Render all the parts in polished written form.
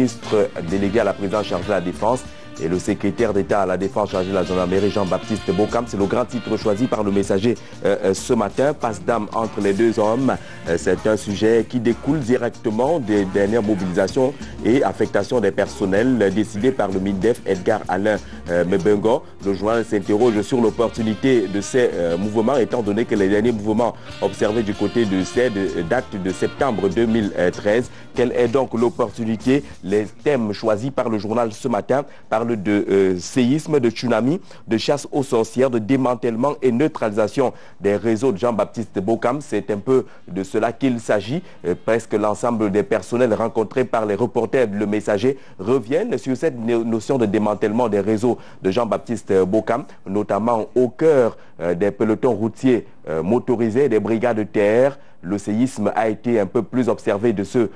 ministre délégué à la présidence chargée de la Défense et le secrétaire d'État à la Défense chargé de la gendarmerie, Jean-Baptiste Bokam. C'est le grand titre choisi par le Messager ce matin. Passe d'âme entre les deux hommes. C'est un sujet qui découle directement des dernières mobilisations et affectations des personnels décidées par le MINDEF Edgar Alain Mebengo. Le journal s'interroge sur l'opportunité de ces mouvements, étant donné que les derniers mouvements observés du côté de CED datent de septembre 2013. Quelle est donc l'opportunité? Les thèmes choisis par le journal ce matin parlent de séisme, de tsunami, de chasse aux sorcières, de démantèlement et neutralisation des réseaux de Jean-Baptiste Bokam. C'est un peu de cela qu'il s'agit. Presque l'ensemble des personnels rencontrés par les reporters Le Messager reviennent sur cette notion de démantèlement des réseaux de Jean-Baptiste Bokam, notamment au cœur des pelotons routiers motorisés, des brigades de terre. Le séisme a été un peu plus observé de ce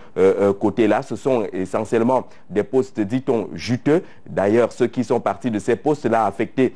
côté-là. Ce sont essentiellement des postes, dit-on, juteux. D'ailleurs, ceux qui sont partis de ces postes-là affectés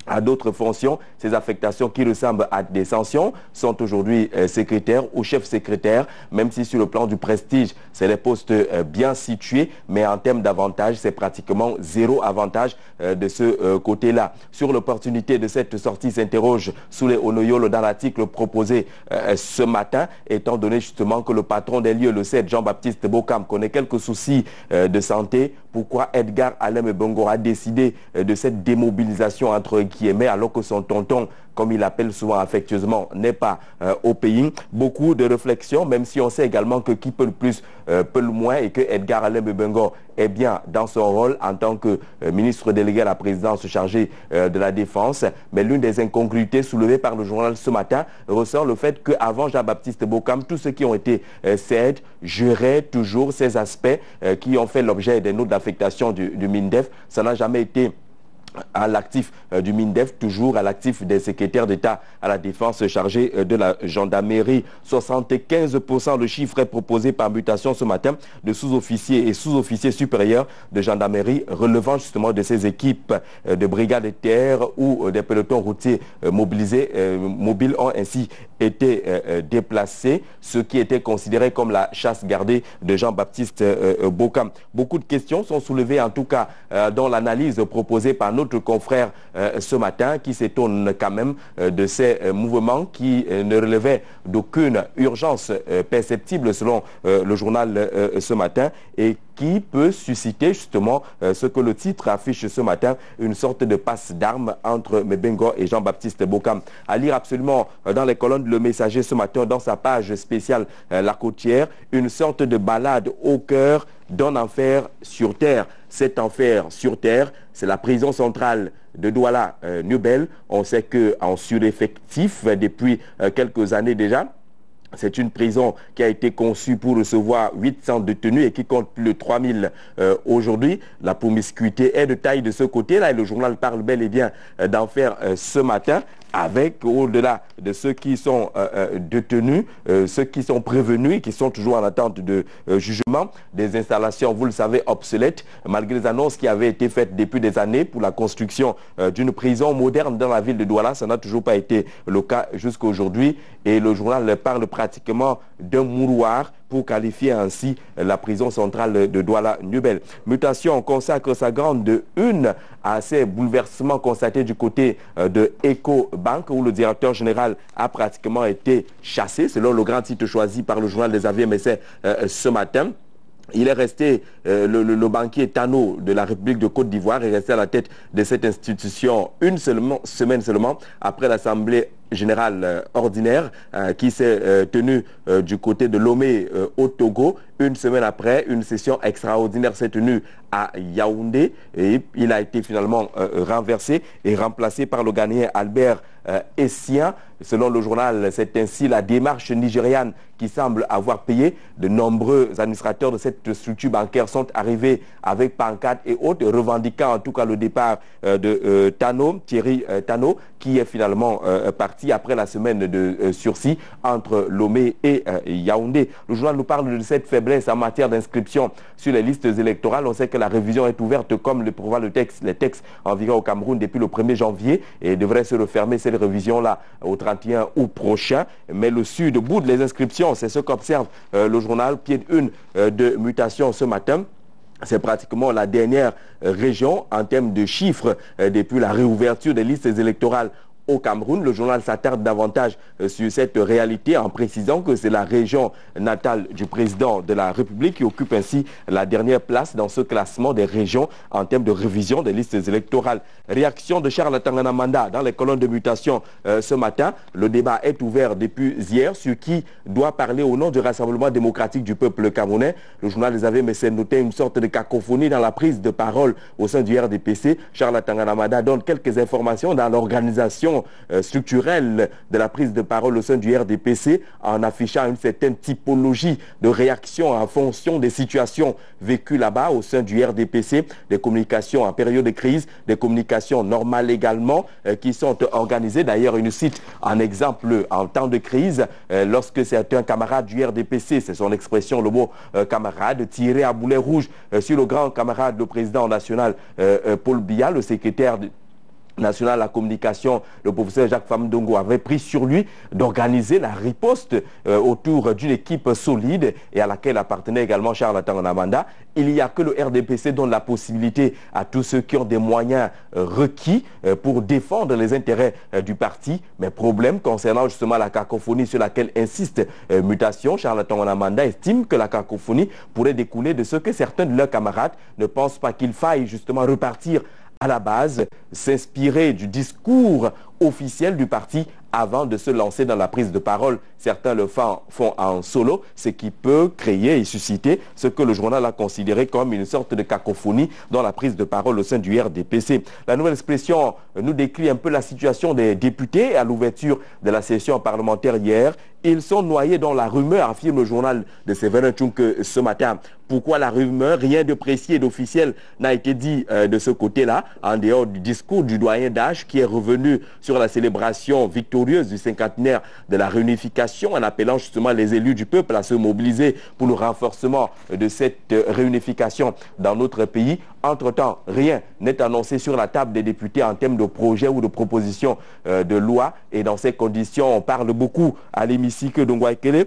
à d'autres fonctions, ces affectations qui ressemblent à des sanctions sont aujourd'hui secrétaires ou chefs secrétaires, même si sur le plan du prestige, c'est des postes bien situés, mais en termes d'avantages, c'est pratiquement zéro avantage de ce côté-là. Sur l'opportunité de cette sortie s'interroge Souley Onoyolo dans l'article proposé ce matin, étant donné justement que le patron des lieux, le CED, Jean-Baptiste Bokam, connaît quelques soucis de santé. Pourquoi Edgar Alain Mebengo a décidé de cette démobilisation entre guillemets alors que son tonton, comme il l'appelle souvent affectueusement, n'est pas au pays? Beaucoup de réflexions, même si on sait également que qui peut le plus peut le moins, et que Edgar Alain Mebengo est bien dans son rôle en tant que ministre délégué à la présidence chargée de la Défense. Mais l'une des incongruités soulevées par le journal ce matin ressort le fait qu'avant Jean-Baptiste Bokam, tous ceux qui ont été CED juraient toujours ces aspects qui ont fait l'objet des notes d'affectation du MINDEF. Ça n'a jamais été à l'actif du MINDEF, toujours à l'actif des secrétaires d'État à la Défense chargés de la gendarmerie. 75%, le chiffre est proposé par mutation ce matin, de sous-officiers et sous-officiers supérieurs de gendarmerie relevant justement de ces équipes de brigades de terre ou des pelotons routiers mobiles ont ainsi été déplacés, ce qui était considéré comme la chasse gardée de Jean-Baptiste Bokam. Beaucoup de questions sont soulevées, en tout cas dans l'analyse proposée par notre confrère ce matin, qui s'étonne quand même de ces mouvements qui ne relevaient d'aucune urgence perceptible selon le journal ce matin, et qui peut susciter justement ce que le titre affiche ce matin, une sorte de passe d'armes entre Mebengo et Jean-Baptiste Bokam. À lire absolument dans les colonnes de Le Messager ce matin, dans sa page spéciale La Côtière, une sorte de balade au cœur d'un enfer sur terre. Cet enfer sur terre, c'est la prison centrale de Douala Nubel. On sait qu'en sureffectif depuis quelques années déjà. C'est une prison qui a été conçue pour recevoir 800 détenus et qui compte plus de 3000 aujourd'hui. La promiscuité est de taille de ce côté-là, et le journal parle bel et bien d'enfer ce matin, avec, au-delà de ceux qui sont détenus, ceux qui sont prévenus et qui sont toujours en attente de jugement, des installations, vous le savez, obsolètes, malgré les annonces qui avaient été faites depuis des années pour la construction d'une prison moderne dans la ville de Douala. Ça n'a toujours pas été le cas jusqu'à aujourd'hui, et le journal parle pratiquement d'un mouroir pour qualifier ainsi la prison centrale de Douala Nubel. Mutation consacre sa grande une à ces bouleversements constatés du côté de Ecobank, où le directeur général a pratiquement été chassé, selon le grand titre choisi par le journal des AVMS ce matin. Il est resté, le banquier Tano de la République de Côte d'Ivoire est resté à la tête de cette institution une semaine seulement après l'Assemblée générale ordinaire qui s'est tenue du côté de Lomé au Togo. Une semaine après, une session extraordinaire s'est tenue à Yaoundé, et il a été finalement renversé et remplacé par le Ghanéen Albert Essien. Selon le journal, c'est ainsi la démarche nigériane qui semble avoir payé. De nombreux administrateurs de cette structure bancaire sont arrivés avec pancartes et autres, revendiquant en tout cas le départ de Thierry Tano, qui est finalement parti après la semaine de sursis entre Lomé et Yaoundé. Le journal nous parle de cette faiblesse en matière d'inscription sur les listes électorales. On sait que la révision est ouverte, comme le prévoit les textes en vigueur au Cameroun depuis le 1er janvier, et devrait se refermer cette révision-là au 31 août prochain. Mais le Sud boude les inscriptions, c'est ce qu'observe le journal, pied de une de Mutation ce matin. C'est pratiquement la dernière région en termes de chiffres depuis la réouverture des listes électorales au Cameroun. Le journal s'attarde davantage sur cette réalité en précisant que c'est la région natale du président de la République qui occupe ainsi la dernière place dans ce classement des régions en termes de révision des listes électorales. Réaction de Charles Tangana Manda dans les colonnes de mutation ce matin. Le débat est ouvert depuis hier sur qui doit parler au nom du Rassemblement démocratique du peuple camerounais. Le journal les avait noté une sorte de cacophonie dans la prise de parole au sein du RDPC. Charles Tangana Manda donne quelques informations dans l'organisation structurelle de la prise de parole au sein du RDPC en affichant une certaine typologie de réaction en fonction des situations vécues là-bas au sein du RDPC, des communications en période de crise, des communications normales également qui sont organisées. D'ailleurs, il cite en exemple en temps de crise lorsque certains camarades du RDPC, c'est son expression, le mot camarade, tiraient à boulet rouge sur le grand camarade, le président national Paul Biya, le secrétaire national à la communication, le professeur Jacques Famdongo avait pris sur lui d'organiser la riposte autour d'une équipe solide et à laquelle appartenait également Charles Tangana Manda. Il n'y a que le RDPC donne la possibilité à tous ceux qui ont des moyens requis pour défendre les intérêts du parti. Mais problème concernant justement la cacophonie sur laquelle insiste Mutation, Charles Tangana Manda estime que la cacophonie pourrait découler de ce que certains de leurs camarades ne pensent pas qu'il faille justement repartir à la base, s'inspirer du discours officiel du parti avant de se lancer dans la prise de parole. Certains le font en solo, ce qui peut créer et susciter ce que le journal a considéré comme une sorte de cacophonie dans la prise de parole au sein du RDPC. La nouvelle expression nous décrit un peu la situation des députés à l'ouverture de la session parlementaire hier. Ils sont noyés dans la rumeur, affirme le journal de Séverin Tchouke ce matin. Pourquoi la rumeur? Rien de précis et d'officiel n'a été dit de ce côté-là, en dehors du discours du doyen d'âge qui est revenu sur la célébration victorieuse du cinquantenaire de la réunification en appelant justement les élus du peuple à se mobiliser pour le renforcement de cette réunification dans notre pays. Entre-temps, rien n'est annoncé sur la table des députés en termes de projets ou de propositions de loi. Et dans ces conditions, on parle beaucoup à l'hémicycle d'Ongwaekele.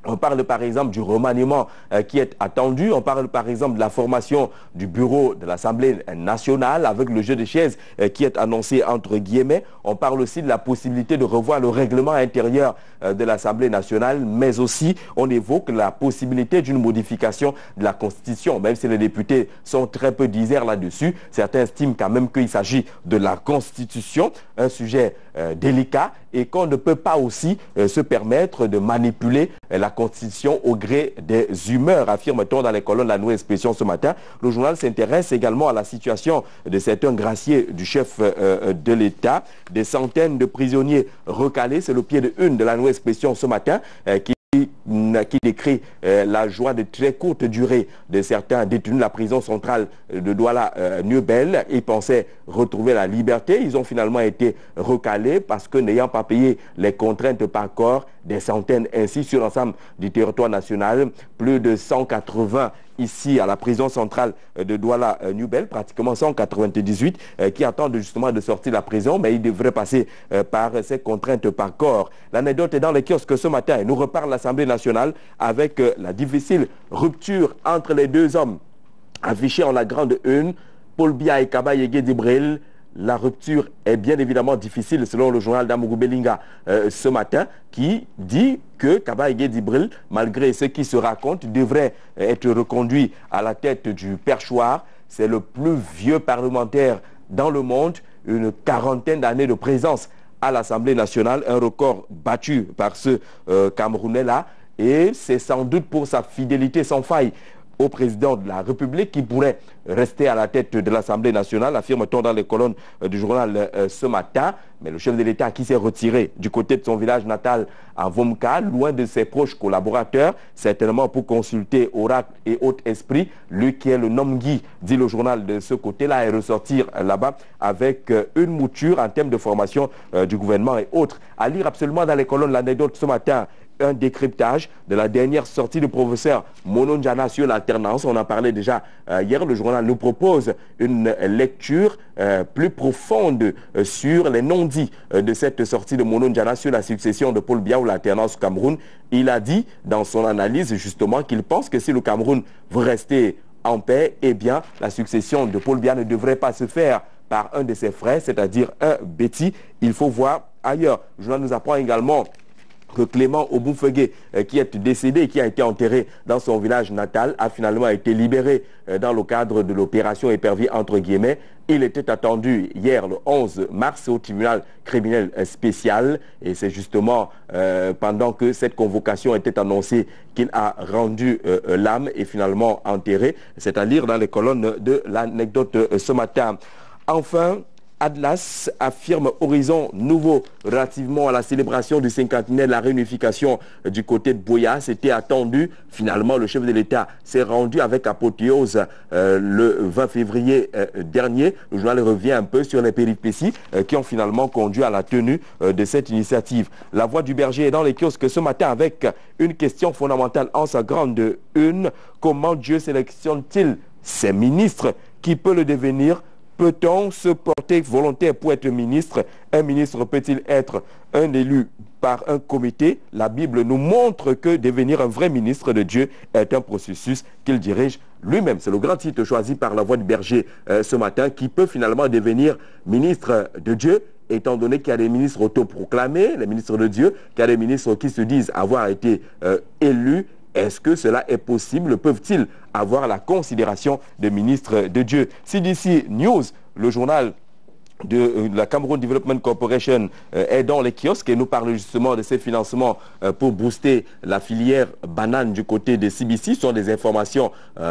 On parle par exemple du remaniement qui est attendu. On parle par exemple de la formation du bureau de l'Assemblée nationale avec le jeu de chaises qui est annoncé entre guillemets. On parle aussi de la possibilité de revoir le règlement intérieur de l'Assemblée nationale, mais aussi on évoque la possibilité d'une modification de la Constitution. Même si les députés sont très peu diserts là-dessus, certains estiment quand même qu'il s'agit de la Constitution, un sujet délicat et qu'on ne peut pas aussi se permettre de manipuler la Constitution au gré des humeurs, affirme-t-on dans les colonnes de la Nouvelle Expression ce matin. Le journal s'intéresse également à la situation de certains graciers du chef de l'État. Des centaines de prisonniers recalés, c'est le pied de une de la Nouvelle Expression ce matin qui décrit la joie de très courte durée de certains détenus de la prison centrale de Douala Nubel. Ils pensaient retrouver la liberté. Ils ont finalement été recalés parce que n'ayant pas payé les contraintes par corps, des centaines ainsi sur l'ensemble du territoire national, plus de 180 ici à la prison centrale de Douala Nubel, pratiquement 198 qui attendent justement de sortir de la prison, mais ils devraient passer par ces contraintes par corps. L'anecdote est dans les kiosques ce matin. Nous reparle l'Assemblée nationale avec la difficile rupture entre les deux hommes affichée en la grande une, Paul Biya et Kaba Yégué Dibril. La rupture est bien évidemment difficile selon le journal d'Amougou Belinga ce matin qui dit que Kaba Yégué Dibril, malgré ce qui se raconte, devrait être reconduit à la tête du perchoir. C'est le plus vieux parlementaire dans le monde, une quarantaine d'années de présence à l'Assemblée nationale, un record battu par ce Camerounais-là. Et c'est sans doute pour sa fidélité sans faille au président de la République qui pourrait rester à la tête de l'Assemblée nationale, affirme-t-on dans les colonnes du journal ce matin. Mais le chef de l'État qui s'est retiré du côté de son village natal en Vomka, loin de ses proches collaborateurs, certainement pour consulter oracle et haut esprit, lui qui est le Nomgui, dit le journal de ce côté-là, et ressortir là-bas avec une mouture en termes de formation du gouvernement et autres. À lire absolument dans les colonnes l'anecdote ce matin, un décryptage de la dernière sortie du professeur Mono Njana sur l'alternance. On en parlait déjà hier. Le journal nous propose une lecture plus profonde sur les non-dits de cette sortie de Mono Njana sur la succession de Paul Biya ou l'alternance au Cameroun. Il a dit dans son analyse justement qu'il pense que si le Cameroun veut rester en paix, eh bien, la succession de Paul Biya ne devrait pas se faire par un de ses frères, c'est-à-dire un Betty. Il faut voir ailleurs. Le journal nous apprend également que Clément Oboufegué, qui est décédé et qui a été enterré dans son village natal, a finalement été libéré dans le cadre de l'opération épervier entre guillemets. Il était attendu hier le 11 mars au tribunal criminel spécial et c'est justement pendant que cette convocation était annoncée qu'il a rendu l'âme et finalement enterré. C'est à lire dans les colonnes de l'anecdote ce matin. Enfin, Atlas affirme horizon nouveau relativement à la célébration du cinquantenaire de la réunification du côté de Buea. C'était attendu. Finalement, le chef de l'État s'est rendu avec apothéose le 20 février dernier. Le journal revient un peu sur les péripéties qui ont finalement conduit à la tenue de cette initiative. La voix du berger est dans les kiosques ce matin avec une question fondamentale en sa grande une. Comment Dieu sélectionne-t-il ses ministres? Qui peut le devenir? Peut-on se porter volontaire pour être ministre? Un ministre peut-il être un élu par un comité? La Bible nous montre que devenir un vrai ministre de Dieu est un processus qu'il dirige lui-même. C'est le grand titre choisi par la voix du berger ce matin, qui peut finalement devenir ministre de Dieu, étant donné qu'il y a des ministres autoproclamés, les ministres de Dieu, qu'il y a des ministres qui se disent avoir été élus. Est-ce que cela est possible? Peuvent-ils avoir la considération de ministre de Dieu? CDC News, le journal de la Cameroon Development Corporation est dans les kiosques et nous parle justement de ces financements pour booster la filière banane du côté de CBC. Ce sont des informations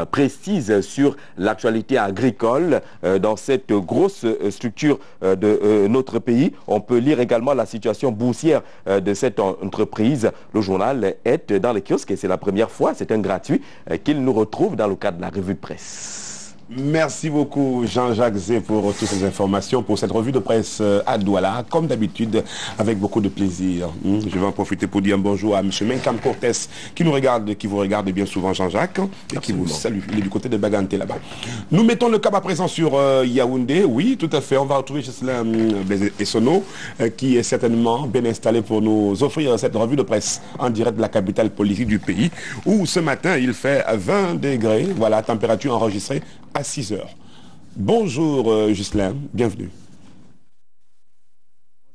précises sur l'actualité agricole dans cette grosse structure de notre pays. On peut lire également la situation boursière de cette entreprise. Le journal est dans les kiosques et c'est la première fois, c'est un gratuit, qu'il nous retrouve dans le cadre de la revue de presse. Merci beaucoup Jean-Jacques Zé pour toutes ces informations, pour cette revue de presse à Douala, comme d'habitude, avec beaucoup de plaisir. Je vais en profiter pour dire un bonjour à M. Menkam Cortés, qui nous regarde, qui vous regarde bien souvent Jean-Jacques, et qui vous salue. Il est du côté de Baganté là-bas. Nous mettons le cap à présent sur Yaoundé, oui, tout à fait. On va retrouver Jocelyn Essonneau, qui est certainement bien installé pour nous offrir cette revue de presse en direct de la capitale politique du pays, où ce matin il fait 20 degrés, voilà, température enregistrée à 6 heures. Bonjour Jocelyn, bienvenue.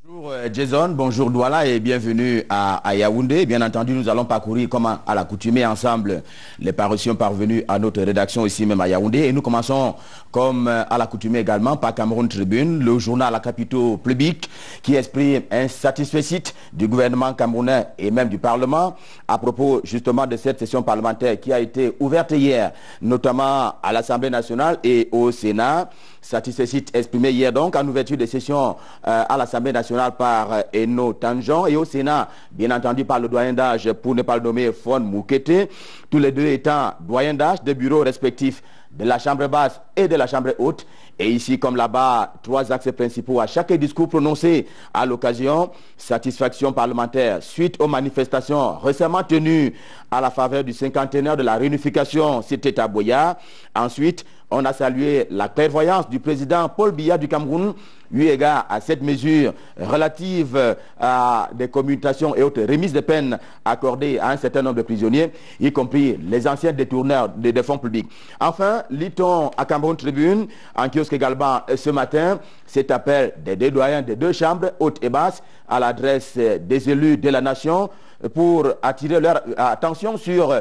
Bonjour Jason, bonjour Douala et bienvenue à Yaoundé. Bien entendu, nous allons parcourir comme à l'accoutumée ensemble les parutions parvenues à notre rédaction ici même à Yaoundé. Et nous commençons comme à l'accoutumée également par Cameroun Tribune, le journal à capitaux publics qui exprime un satisfecit du gouvernement camerounais et même du Parlement à propos justement de cette session parlementaire qui a été ouverte hier, notamment à l'Assemblée nationale et au Sénat. Satisfecit exprimé hier donc en ouverture des sessions à l'Assemblée nationale par Eno Tanjon et au Sénat, bien entendu par le doyen d'âge, pour ne pas le nommer, Fon Moukete, tous les deux étant doyens d'âge de bureaux respectifs de la Chambre basse et de la Chambre haute. Et ici, comme là-bas, 3 axes principaux à chaque discours prononcé à l'occasion. Satisfaction parlementaire suite aux manifestations récemment tenues à la faveur du cinquantenaire de la réunification, c'était à Buea. Ensuite, on a salué la clairvoyance du président Paul Biya du Cameroun, eu égard à cette mesure relative à des commutations et autres remises de peine accordées à un certain nombre de prisonniers, y compris les anciens détourneurs des fonds publics. Enfin, lit-on à Cameroun Tribune, en kiosque également ce matin, cet appel des deux doyens des deux chambres, haute et basse, à l'adresse des élus de la nation, pour attirer leur attention sur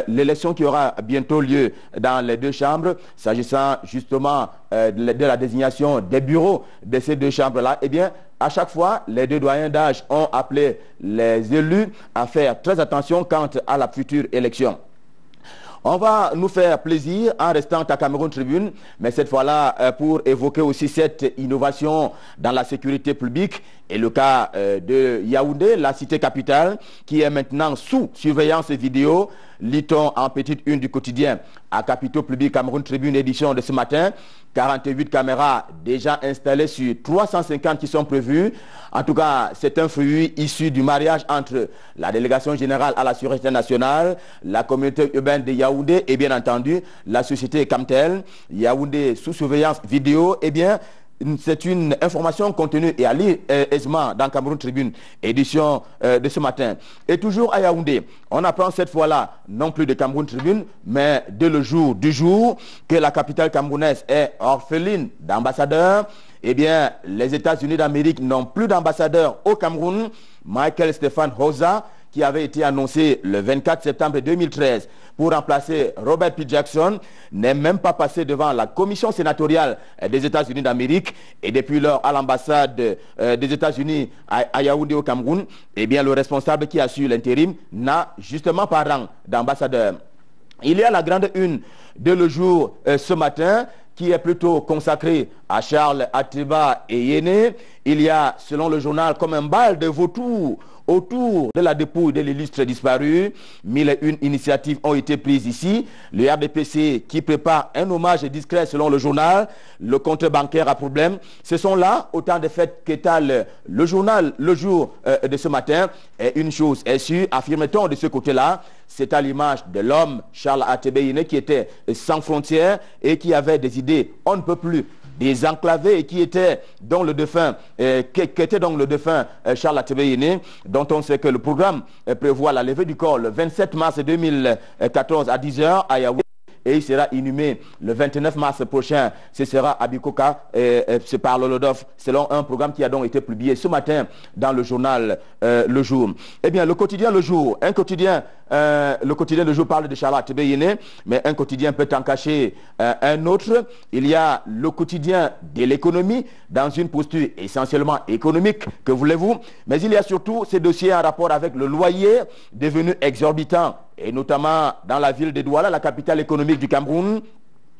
l'élection qui aura bientôt lieu dans les deux chambres, s'agissant justement de la désignation des bureaux de ces deux chambres-là. Eh bien, à chaque fois, les deux doyens d'âge ont appelé les élus à faire très attention quant à la future élection. On va nous faire plaisir en restant à Cameroun Tribune, mais cette fois-là pour évoquer aussi cette innovation dans la sécurité publique et le cas de Yaoundé, la cité capitale, qui est maintenant sous surveillance vidéo. Lit-on en petite une du quotidien à Capitaux Publics Cameroun Tribune édition de ce matin, 48 caméras déjà installées sur 350 qui sont prévues. En tout cas, c'est un fruit issu du mariage entre la délégation générale à la sûreté nationale, la communauté urbaine de Yaoundé et bien entendu la société Camtel. Yaoundé sous surveillance vidéo, eh bien, c'est une information contenue et à lire aisément dans Cameroun Tribune, édition de ce matin. Et toujours à Yaoundé, on apprend cette fois-là, non plus de Cameroun Tribune, mais de Le Jour du jour, que la capitale camerounaise est orpheline d'ambassadeurs. Eh bien, les États-Unis d'Amérique n'ont plus d'ambassadeur au Cameroun. Michael Stéphane Hosa, qui avait été annoncé le 24 septembre 2013 pour remplacer Robert P. Jackson, n'est même pas passé devant la commission sénatoriale des États-Unis d'Amérique. Et depuis lors, à l'ambassade des États-Unis à Yaoundé au Cameroun, eh bien, le responsable qui assure l'intérim n'a justement pas rang d'ambassadeur. Il y a la grande une de Le Jour ce matin, qui est plutôt consacré à Charles Atiba et Yéné. Il y a, selon le journal, comme un bal de vautours autour de la dépouille de l'illustre disparu. 1001 initiatives ont été prises ici. Le RDPC qui prépare un hommage discret selon le journal. Le compte bancaire à problème. Ce sont là autant de faits qu'étale le journal Le Jour de ce matin. Et une chose est sûre, affirme-t-on de ce côté-là, c'est à l'image de l'homme Charles Atiba Yéné qui était sans frontières et qui avait des idées on ne peut plus désenclavé et qui était dans le défunt, Charles Atiba Yéné, dont on sait que le programme prévoit la levée du corps le 27 mars 2014 à 10h à Yaoundé. Et il sera inhumé le 29 mars prochain. Ce sera à Bikoka, c'est par l'Olodof, selon un programme qui a donc été publié ce matin dans le journal Le Jour. Eh bien, le quotidien Le Jour, le quotidien Le Jour parle de Charles Atiba Yéné, mais un quotidien peut en cacher un autre. Il y a le quotidien de l'économie, dans une posture essentiellement économique, que voulez-vous, mais il y a surtout ces dossiers en rapport avec le loyer devenu exorbitant, et notamment dans la ville de Douala, la capitale économique du Cameroun.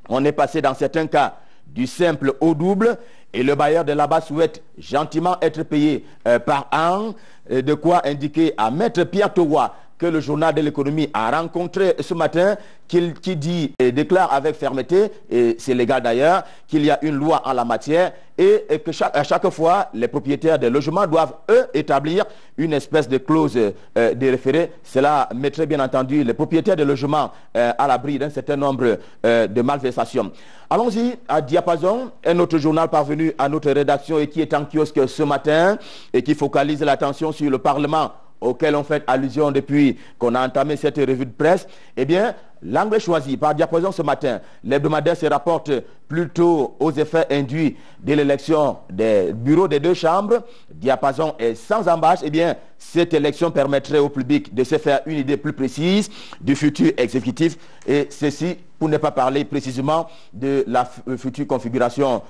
On est passé dans certains cas du simple au double, et le bailleur de là-bas souhaite gentiment être payé par an, de quoi indiquer à Maître Pierre Towa que le journal de l'économie a rencontré ce matin, qui dit et déclare avec fermeté, et c'est légal d'ailleurs, qu'il y a une loi en la matière et que à chaque fois, les propriétaires des logements doivent, eux, établir une espèce de clause de référé. Cela mettrait bien entendu les propriétaires des logements à l'abri d'un certain nombre de malversations. Allons-y à Diapason, un autre journal parvenu à notre rédaction et qui est en kiosque ce matin et qui focalise l'attention sur le Parlement, auquel on fait allusion depuis qu'on a entamé cette revue de presse. Eh bien, l'angle choisi par Diapason ce matin, l'hebdomadaire se rapporte plutôt aux effets induits de l'élection des bureaux des deux chambres. Diapason est sans embâche. Eh bien, cette élection permettrait au public de se faire une idée plus précise du futur exécutif, et ceci pour ne pas parler précisément de la future configuration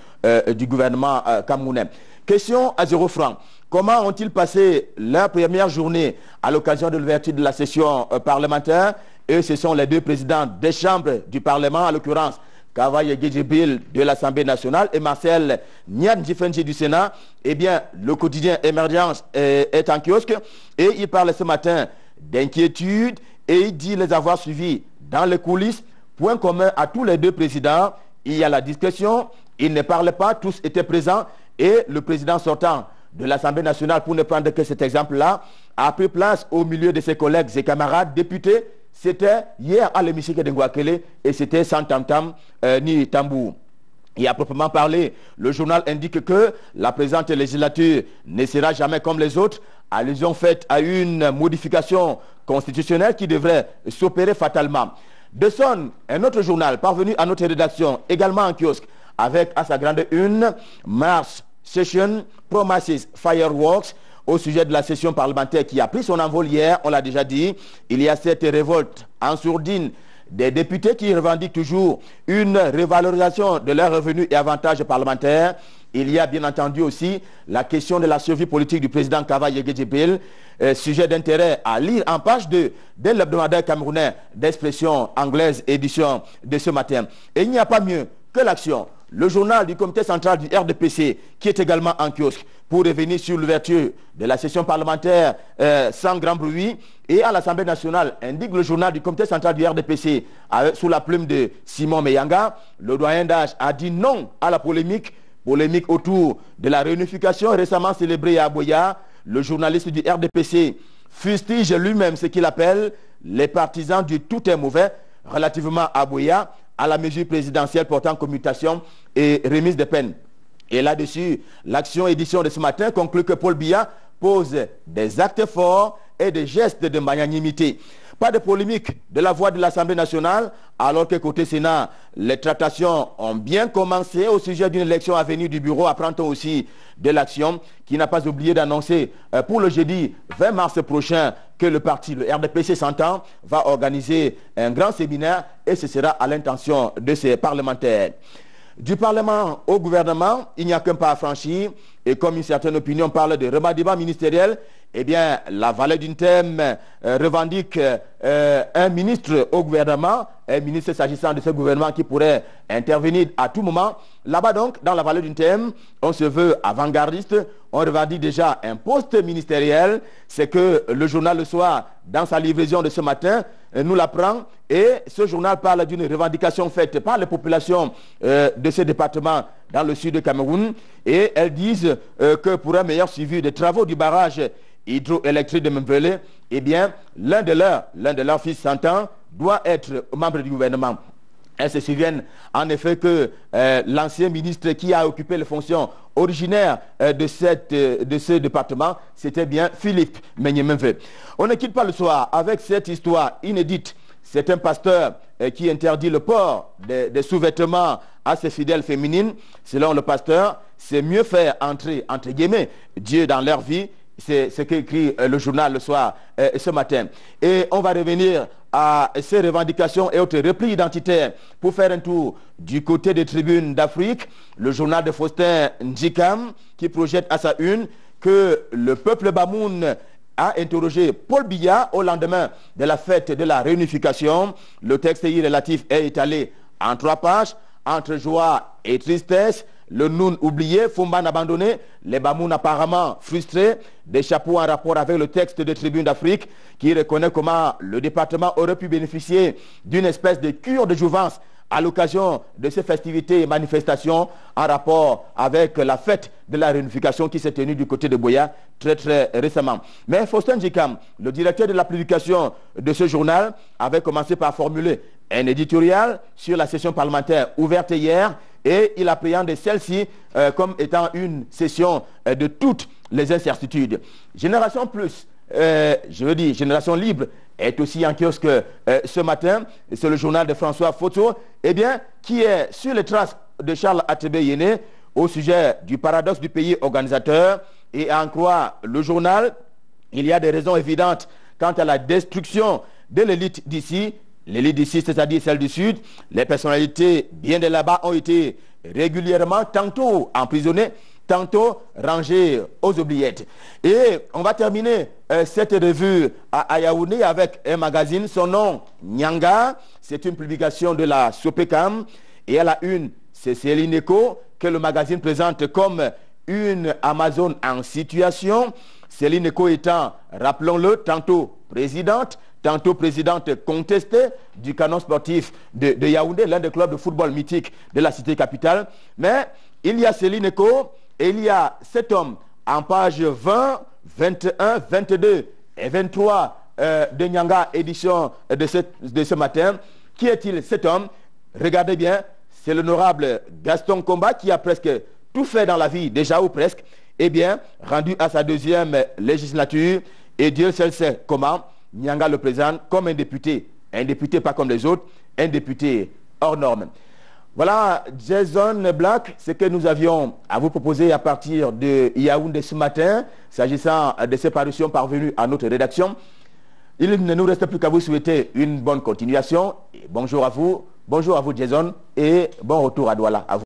du gouvernement camerounais. Question à 0 francs. Comment ont-ils passé leur première journée à l'occasion de l'ouverture de la session parlementaire? Et ce sont les deux présidents des chambres du Parlement, en l'occurrence Kavaye Gedjibil de l'Assemblée nationale et Marcel Nian-Djifenji du Sénat. Eh bien, le quotidien Émergence est en kiosque et il parle ce matin d'inquiétude et il dit les avoir suivis dans les coulisses. Point commun à tous les deux présidents, il y a la discrétion, ils ne parlaient pas, tous étaient présents et le président sortant de l'Assemblée nationale, pour ne prendre que cet exemple-là, a pris place au milieu de ses collègues et camarades députés. C'était hier à l'hémicycle de Ngouakele et c'était sans tam-tam ni tambour. Et à proprement parler, le journal indique que la présente législature ne sera jamais comme les autres, allusion faite à une modification constitutionnelle qui devrait s'opérer fatalement. De Son, un autre journal parvenu à notre rédaction, également en kiosque, avec à sa grande une, Mars Session Promises Fireworks, au sujet de la session parlementaire qui a pris son envol hier, on l'a déjà dit. Il y a cette révolte en sourdine des députés qui revendiquent toujours une revalorisation de leurs revenus et avantages parlementaires. Il y a bien entendu aussi la question de la survie politique du président Kavaye Gedjibil, sujet d'intérêt à lire en page 2 de l'hebdomadaire camerounais d'expression anglaise, édition de ce matin. Et il n'y a pas mieux que l'action. Le journal du comité central du RDPC, qui est également en kiosque, pour revenir sur l'ouverture de la session parlementaire sans grand bruit. Et à l'Assemblée nationale, indique le journal du comité central du RDPC, sous la plume de Simon Meyanga, le doyen d'âge a dit non à la polémique autour de la réunification récemment célébrée à Aboya. Le journaliste du RDPC fustige lui-même ce qu'il appelle les partisans du tout est mauvais relativement à Aboya, à la mesure présidentielle portant commutation et remise de peine. Et là-dessus, l'action édition de ce matin conclut que Paul Biya pose des actes forts et des gestes de magnanimité. Pas de polémique de la voix de l'Assemblée nationale, alors que côté Sénat, les tractations ont bien commencé au sujet d'une élection à venir du bureau. Apprend-on aussi de l'action qui n'a pas oublié d'annoncer pour le jeudi 20 mars prochain que le parti, le RDPC s'entend, va organiser un grand séminaire et ce sera à l'intention de ses parlementaires. Du Parlement au gouvernement, il n'y a qu'un pas à franchir. Et comme une certaine opinion parle de remaniement ministériel, eh bien, la vallée d'une thème revendique un ministre au gouvernement, un ministre s'agissant de ce gouvernement qui pourrait intervenir à tout moment. Là-bas donc, dans la vallée d'une thème, on se veut avant-gardiste, on revendique déjà un poste ministériel. C'est que le journal Le Soir, dans sa livraison de ce matin, nous l'apprend. Et ce journal parle d'une revendication faite par les populations de ce département dans le sud de Cameroun. Et elles disent que pour un meilleur suivi des travaux du barrage hydroélectrique de Mbele, eh bien, l'un de leurs fils s'entend doit être membre du gouvernement. Elles se souviennent en effet que l'ancien ministre qui a occupé les fonctions originaires de ce département, c'était bien Philippe Menyememve. On ne quitte pas Le Soir avec cette histoire inédite. C'est un pasteur qui interdit le port des sous-vêtements à ses fidèles féminines. Selon le pasteur, c'est mieux faire entrer, entre guillemets, Dieu dans leur vie. C'est ce qu'écrit le journal Le Soir ce matin. Et on va revenir à ces revendications et autres replis identitaires pour faire un tour du côté des tribunes d'Afrique. Le journal de Faustin Ndjikam qui projette à sa une que le peuple Bamoun a interrogé Paul Biya au lendemain de la fête de la réunification. Le texte relatif est étalé en 3 pages, entre joie et tristesse. Le Noun oublié, Fumban abandonné, les Bamoun apparemment frustrés, des chapeaux en rapport avec le texte de Tribune d'Afrique qui reconnaît comment le département aurait pu bénéficier d'une espèce de cure de jouvence à l'occasion de ces festivités et manifestations en rapport avec la fête de la réunification qui s'est tenue du côté de Boya très récemment. Mais Faustin Ndjikam, le directeur de la publication de ce journal, avait commencé par formuler un éditorial sur la session parlementaire ouverte hier et il appréhende celle-ci comme étant une session de toutes les incertitudes. Génération Plus, je veux dire Génération Libre, est aussi en kiosque ce matin. C'est le journal de François Photo, eh bien, qui est sur les traces de Charles Atebe Yéné au sujet du paradoxe du pays organisateur. Et à en croire le journal, il y a des raisons évidentes quant à la destruction de l'élite d'ici. L'élite d'ici, c'est-à-dire celle du Sud, les personnalités bien de là-bas ont été régulièrement tantôt emprisonnées, tantôt rangées aux oubliettes. Et on va terminer cette revue à Yaoundé avec un magazine, son nom, Nyanga. C'est une publication de la Sopecam. Et à la une, c'est Céline Eco que le magazine présente comme une Amazone en situation. Céline Eco étant, rappelons-le, tantôt présidente contestée du canon sportif de Yaoundé, l'un des clubs de football mythique de la cité capitale. Mais il y a Céline Eco et il y a cet homme en page 20, 21, 22 et 23 de Nyanga, édition de ce matin. Qui est-il cet homme? Regardez bien, c'est l'honorable Gaston Komba qui a presque tout fait dans la vie, déjà ou presque. Eh bien, rendu à sa 2e législature, et Dieu seul sait comment, Nyanga le présente comme un député pas comme les autres, un député hors norme. Voilà, Jason Black, ce que nous avions à vous proposer à partir de Yaoundé ce matin, s'agissant de ces parutions parvenues à notre rédaction. Il ne nous reste plus qu'à vous souhaiter une bonne continuation. Et bonjour à vous Jason, et bon retour à Douala. À vous.